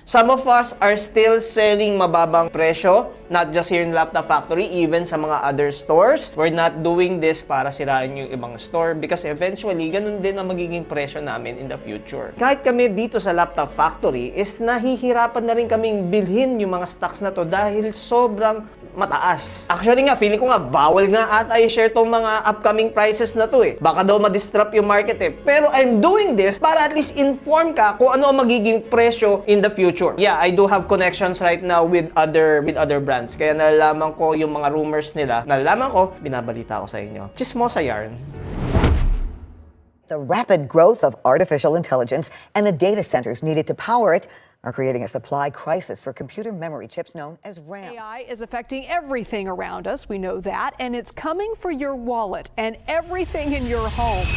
Some of us are still selling mababang presyo, not just here in Laptop Factory, even sa mga other stores. We're not doing this para sirain yung ibang store because eventually, ganun din ang magiging presyo namin in the future. Kahit kami dito sa Laptop Factory is nahihirapan na rin kaming bilhin yung mga stocks na to dahil sobrang mataas. Actually nga, feeling ko nga, bawal nga ata i-share tong mga upcoming prices na to eh. Baka daw ma-disrupt yung market eh. Pero I'm doing this para at least inform ka kung ano ang magiging presyo in the future. Yeah, I do have connections right now with other brands. Kaya nalalaman ko yung mga rumors nila. Nalalaman ko, binabalita ko sa inyo. Chismosa yarn. The rapid growth of artificial intelligence and the data centers needed to power it are creating a supply crisis for computer memory chips known as RAM. AI is affecting everything around us, we know that, and it's coming for your wallet and everything in your home.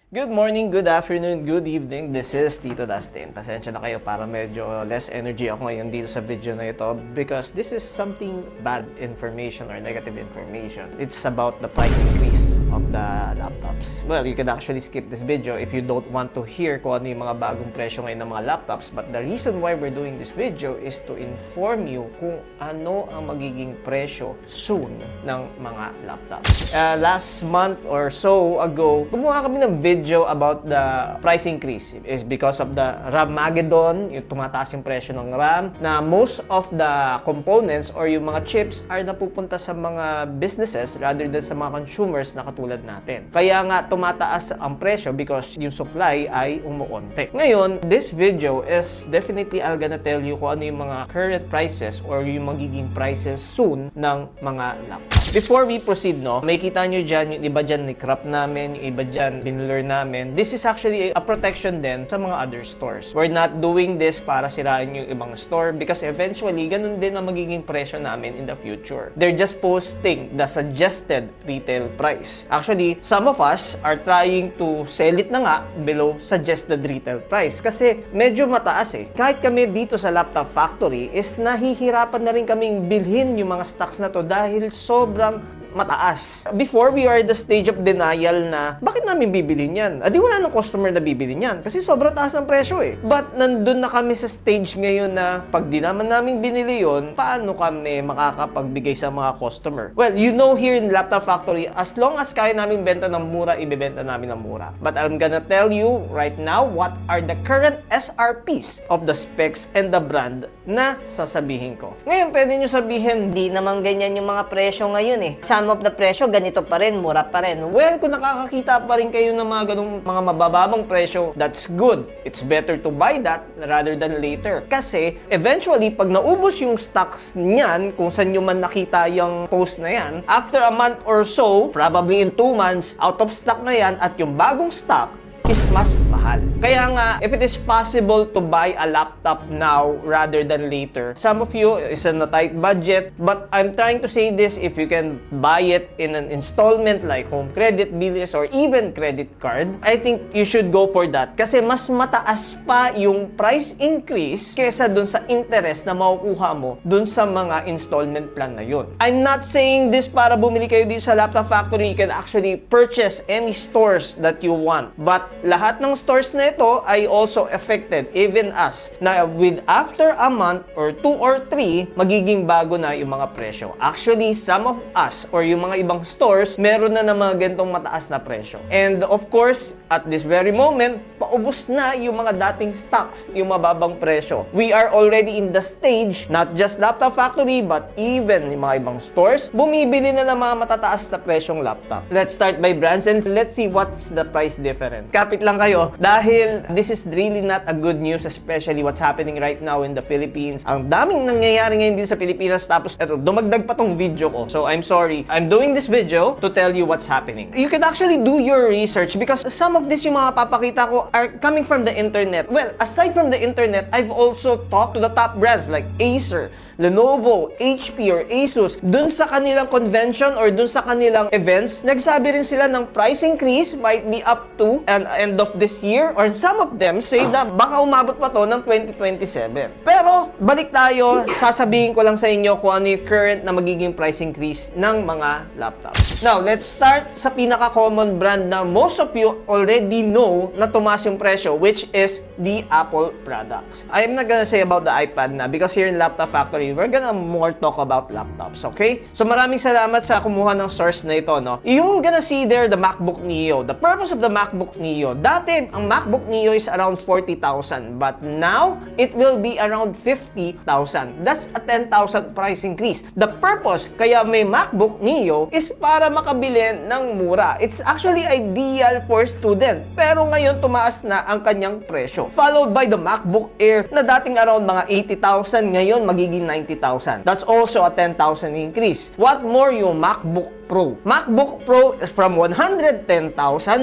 Good morning, good afternoon, good evening. This is Tito Dustin. Pasensya na kayo para medyo less energy ako ngayon dito sa video na ito because this is something bad information or negative information. It's about the price increase of the laptops. Well, you can actually skip this video if you don't want to hear kung ano yung mga bagong presyo ngayon ng mga laptops. But the reason why we're doing this video is to inform you kung ano ang magiging presyo soon ng mga laptops. Last month or so ago, gumawa kami ng video about the price increase is because of the Ramageddon, yung tumataas yung presyo ng RAM, na most of the components or yung mga chips are napupunta sa mga businesses rather than sa mga consumers na katulad natin. Kaya nga tumataas ang presyo because yung supply ay umuunti. Ngayon, this video is definitely I'll gonna tell you kung ano yung mga current prices or yung magiging prices soon ng mga laptops. Before we proceed, no, may kita nyo dyan, yung iba dyan ni-crop namin, yung iba dyan binlur namin. This is actually a protection din sa mga other stores. We're not doing this para sirain yung ibang store because eventually, ganun din ang magiging presyo namin in the future. They're just posting the suggested retail price. Actually, some of us are trying to sell it na nga below suggested retail price kasi medyo mataas eh. Kahit kami dito sa Laptop Factory is nahihirapan na rin kaming bilhin yung mga stocks na to dahil sobrang mataas. Before, we are at the stage of denial na bakit namin bibilin yan? Adi wala nang customer na bibilin yan kasi sobrang taas ng presyo eh. But nandun na kami sa stage ngayon na pag di naman namin binili yun, paano kami makakapagbigay sa mga customer? Well, you know here in Laptop Factory, as long as kaya namin benta ng mura, ibebenta namin ng mura. But I'm gonna tell you right now what are the current SRPs of the specs and the brand na sasabihin ko. Ngayon, pwede nyo sabihin, Di naman ganyan yung mga presyo ngayon eh. Some of the presyo, ganito pa rin, mura pa rin. well, kung nakakakita pa rin kayo ng mga ganung mga mabababang presyo, that's good. It's better to buy that rather than later. Kasi, eventually, pag naubos yung stocks niyan, kung saan nyo man nakita yung post na yan, after a month or so, probably in 2 months, out of stock na yan, at yung bagong stock is mas mahal. Kaya nga, if it is possible to buy a laptop now rather than later, some of you is on a tight budget, but I'm trying to say this, if you can buy it in an installment like home credit, bilis, or even credit card, I think you should go for that. Kasi mas mataas pa yung price increase kesa dun sa interest na makukuha mo dun sa mga installment plan na yun. I'm not saying this para bumili kayo dito sa Laptop Factory. You can actually purchase any stores that you want. But lahat ng stores na ito ay also affected, even us, na with after a month or 2 or 3, magiging bago na yung mga presyo. Actually, some of us or yung mga ibang stores, meron na mga ganitong mataas na presyo. And of course, at this very moment, paubos na yung mga dating stocks, yung mababang presyo. We are already in the stage, not just Laptop Factory, but even yung mga ibang stores, bumibili na ng mga matataas na presyong laptop. Let's start by brands and let's see what's the price difference. Kapit lang kayo dahil this is really not a good news, especially what's happening right now in the Philippines. Ang daming nangyayari ngayon dito sa Pilipinas, tapos eto, dumagdag pa tong video ko. So I'm sorry. I'm doing this video to tell you what's happening. You can actually do your research because some of this yung mga papakita ko are coming from the internet. Well, aside from the internet, I've also talked to the top brands like Acer, Lenovo, HP, or Asus. Dun sa kanilang convention or dun sa kanilang events, nagsabi rin sila ng price increase might be up to and end of this year here, or some of them say na baka umabot pa to ng 2027. Pero, balik tayo, sasabihin ko lang sa inyo kung ano yung current na magiging price increase ng mga laptops. Now, let's start sa pinaka-common brand na most of you already know na tumaas yung presyo, which is the Apple products. I'm not gonna say about the iPad na because here in Laptop Factory, we're gonna more talk about laptops, okay? So, maraming salamat sa kumuha ng source na ito, no? You're gonna see there the MacBook Neo. The purpose of the MacBook Neo, dati, ang MacBook Neo is around 40,000, but now, it will be around 50,000. That's a 10,000 price increase. The purpose, kaya may MacBook Neo, is para makabili ng mura. It's actually ideal for student, pero ngayon, tumaas na ang kanyang presyo. Followed by the MacBook Air, na dating around mga 80,000, ngayon, magiging 90,000. That's also a 10,000 increase. What more yung MacBook Pro? MacBook Pro is from 110,000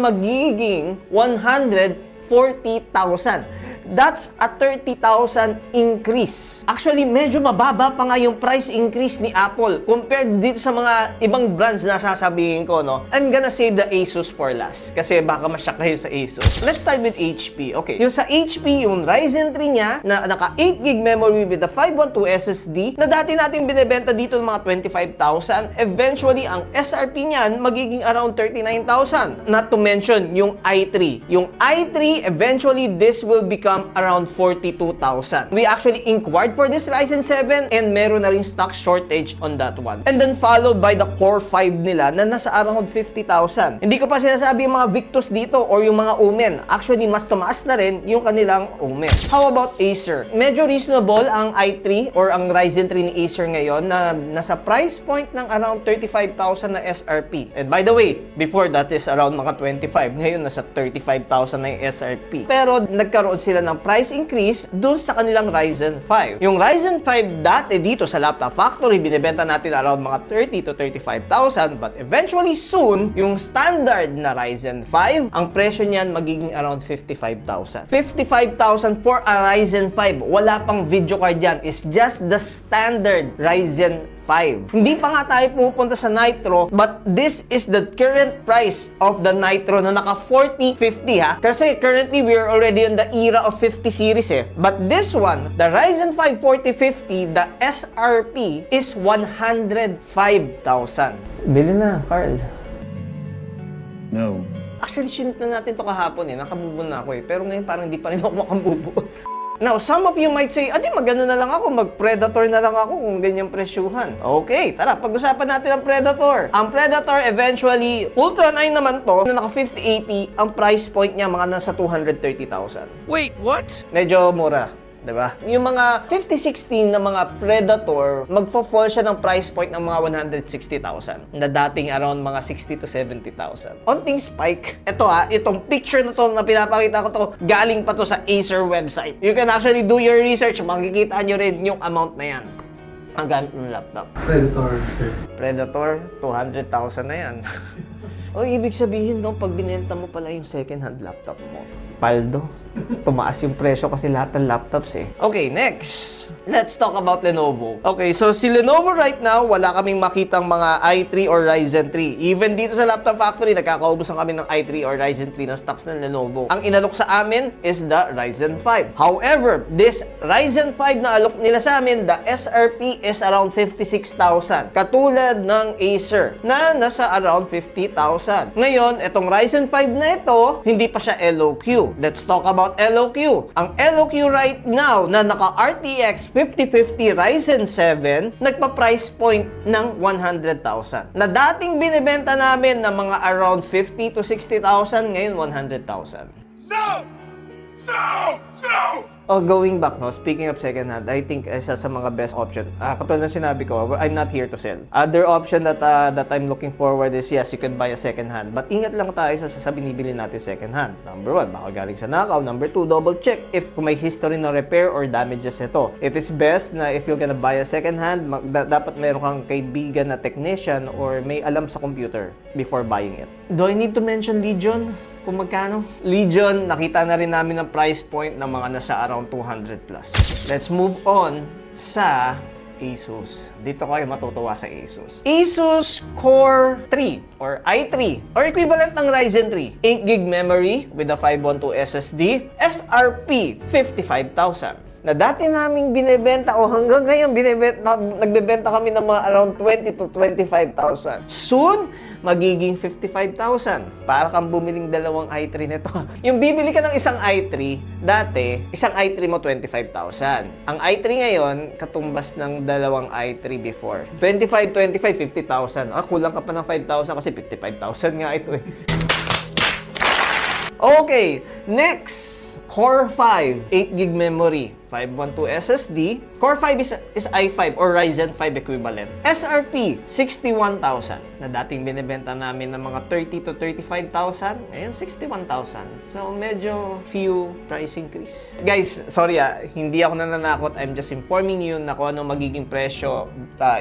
magiging 140,000. That's a 30,000 increase. Actually, medyo mababa pa nga yung price increase ni Apple compared dito sa mga ibang brands na sasabihin ko, no? I'm gonna save the Asus for last kasi baka masyak kayo sa Asus. Let's start with HP. Okay, yung sa HP, yung Ryzen 3 niya na naka 8GB memory with the 512 SSD na dati natin binebenta dito ng mga 25,000, eventually, ang SRP niyan magiging around 39,000. Not to mention, yung i3. Yung i3, eventually, this will become around 42,000. We actually inquired for this Ryzen 7 and meron na rin stock shortage on that one. And then followed by the Core 5 nila na nasa around 50,000. Hindi ko pa sinasabi yung mga Victus dito or yung mga Omen. Actually, mas tumaas na rin yung kanilang Omen. How about Acer? Medyo reasonable ang i3 or ang Ryzen 3 ni Acer ngayon na nasa price point ng around 35,000 na SRP. And by the way, before that is around mga 25. Ngayon, nasa 35,000 na yung SRP. Pero nagkaroon sila ng price increase dun sa kanilang Ryzen 5. Yung Ryzen 5 dati dito sa Laptop Factory, binibenta natin around mga 30 to 35,000, but eventually soon, yung standard na Ryzen 5, ang presyo niyan magiging around 55,000. 55,000 for a Ryzen 5. Wala pang video card yan. It's just the standard Ryzen 5. Hindi pa nga tayo pupunta sa Nitro, but this is the current price of the Nitro na naka 4050 ha. Kasi currently we are already in the era of 50 series eh. But this one, the Ryzen 5 4050, the SRP is 105,000. Bili na, Carl. No. Actually, sinunod na natin to kahapon eh. Nakabubo na ako eh. Pero ngayon parang hindi pa rin ako makabubo. Now, some of you might say, magano na lang ako, mag-Predator na lang ako kung ganyang presyuhan. Okay, tara, pag-usapan natin ang Predator. Ang Predator, eventually, Ultra 9 naman to, na naka 5080, ang price point niya mga nasa 230,000. Wait, what? Medyo mura. Diba? Yung mga 5016 na mga Predator, magfo-fall siya ng price point ng mga 160,000 na dating around mga 60 to 70,000. Onting spike. Ito itong picture na to na pinapakita ko to, galing pa to sa Acer website. You can actually do your research, makikita nyo rin yung amount na yan. Ang gamit ng laptop. Predator, 200,000 na yan. O, ibig sabihin, no, pag binenta mo pala yung second-hand laptop mo, paldo. Tumaas yung presyo kasi lahat ng laptops eh. Okay, next. Let's talk about Lenovo. Okay, so si Lenovo right now, wala kaming makitang mga i3 or Ryzen 3. Even dito sa Laptop Factory, nagkakaubusan kami ng i3 or Ryzen 3 na stocks ng Lenovo. Ang inalok sa amin is the Ryzen 5. However, this Ryzen 5 na alok nila sa amin, the SRP is around 56,000. Katulad ng Acer na nasa around 50,000. Ngayon, itong Ryzen 5 na ito, hindi pa siya LOQ. Let's talk about LOQ. Ang LOQ right now na naka RTX 5050 Ryzen 7, nagpa-price point ng 100,000. Na dating binibenta namin ng mga around 50 to 60,000, ngayon 100,000. No! No! No! Going back, no, speaking of second hand, I think isa sa mga best option. Katulad ng sinabi ko, I'm not here to sell. Other option that I'm looking forward is, yes, you can buy a second hand. But ingat lang tayo sa binibili natin second hand. Number 1, baka galing sa nakaw. Number 2, double check if kung may history na repair or damages ito. It is best na if you're gonna buy a second hand, dapat meron kang kaibigan na technician or may alam sa computer before buying it. Do I need to mention Legion? Kung magkano? Legion, nakita na rin namin ang price point ng mga nasa around 200 plus. Let's move on sa Asus. Dito kayo matutuwa sa Asus. Asus Core 3 or i3 or equivalent ng Ryzen 3. 8GB memory with a 512 SSD, SRP 55,000. Na dati naming binebenta o hanggang ngayon nagbebenta kami ng mga around 20 to 25,000. Soon, magiging 55,000. Para kang bumiling dalawang i3 nito. Yung bibili ka ng isang i3, dati, isang i3 mo 25,000. Ang i3 ngayon, katumbas ng dalawang i3 before. 25, 50,000. Kulang ka pa ng 5,000 kasi 55,000 nga ito eh. Okay, next, Core 5, 8GB memory, 512 SSD. Core 5 is i5 or Ryzen 5 equivalent. SRP, 61,000. Na dating binibenta namin ng mga 30 to 35,000. Ngayon, 61,000. So, medyo few price increase. Guys, sorry hindi ako nananakot. I'm just informing you na kung ano magiging presyo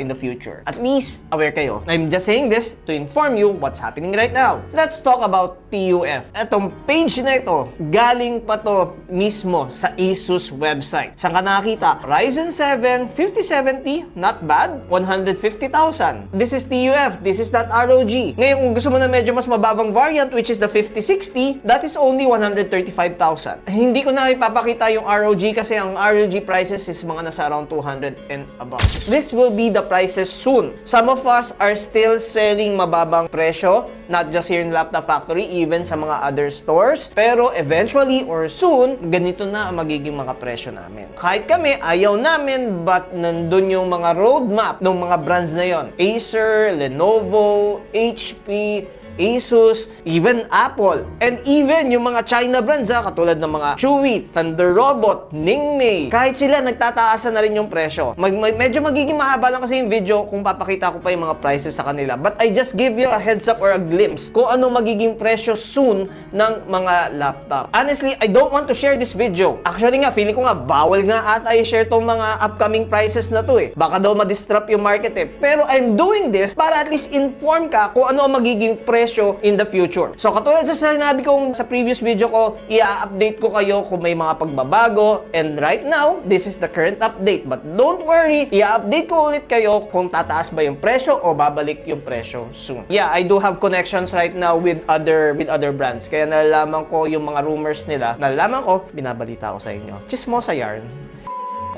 in the future. At least, aware kayo. I'm just saying this to inform you what's happening right now. Let's talk about TUF. Etong page na ito, galing pa to mismo sa Asus website. Saan ka nakakita? Ryzen 7 5070, not bad. 150,000. This is TUF. This is not ROG. Ngayon, kung gusto mo na medyo mas mababang variant, which is the 5060, that is only 135,000. Hindi ko na ipapakita yung ROG kasi ang ROG prices is mga nasa around 200 and above. This will be the prices soon. Some of us are still selling mababang presyo, not just here in Laptop Factory, even sa mga other stores. Pero eventually or soon, ganito na ang magiging mga presyo namin. Kahit kami, ayaw namin, but nandun yung mga roadmap ng mga brands na yon. Acer, Lenovo, HP, Asus, even Apple, and even yung mga China brands katulad ng mga Chewy, Thunder Robot, Ningmei. Kahit sila, nagtataasan na rin yung presyo. Medyo magiging mahaba lang kasi yung video kung papakita ko pa yung mga prices sa kanila. But I just give you a heads up or a glimpse kung ano magiging presyo soon ng mga laptop. Honestly, I don't want to share this video. Actually nga, feeling ko nga, bawal nga ata i-share tong mga upcoming prices na to eh. Baka daw ma-disrupt yung market eh. Pero I'm doing this para at least inform ka kung ano ang magiging presyo in the future. So, katulad sa sinabi kong sa previous video ko, i-update ko kayo kung may mga pagbabago. And right now, this is the current update. But don't worry, i-update ko ulit kayo kung tataas ba yung presyo o babalik yung presyo soon. Yeah, I do have connections right now with other brands. Kaya nalalaman ko yung mga rumors nila. Nalalaman ko, binabalita ko sa inyo. Chismosa yarn.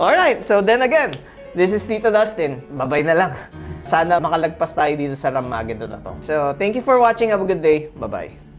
Alright, so then again, this is Tito Dustin. Bye-bye na lang. Sana makalagpas tayo dito sa Ramageddon na to. So, thank you for watching. Have a good day. Bye-bye.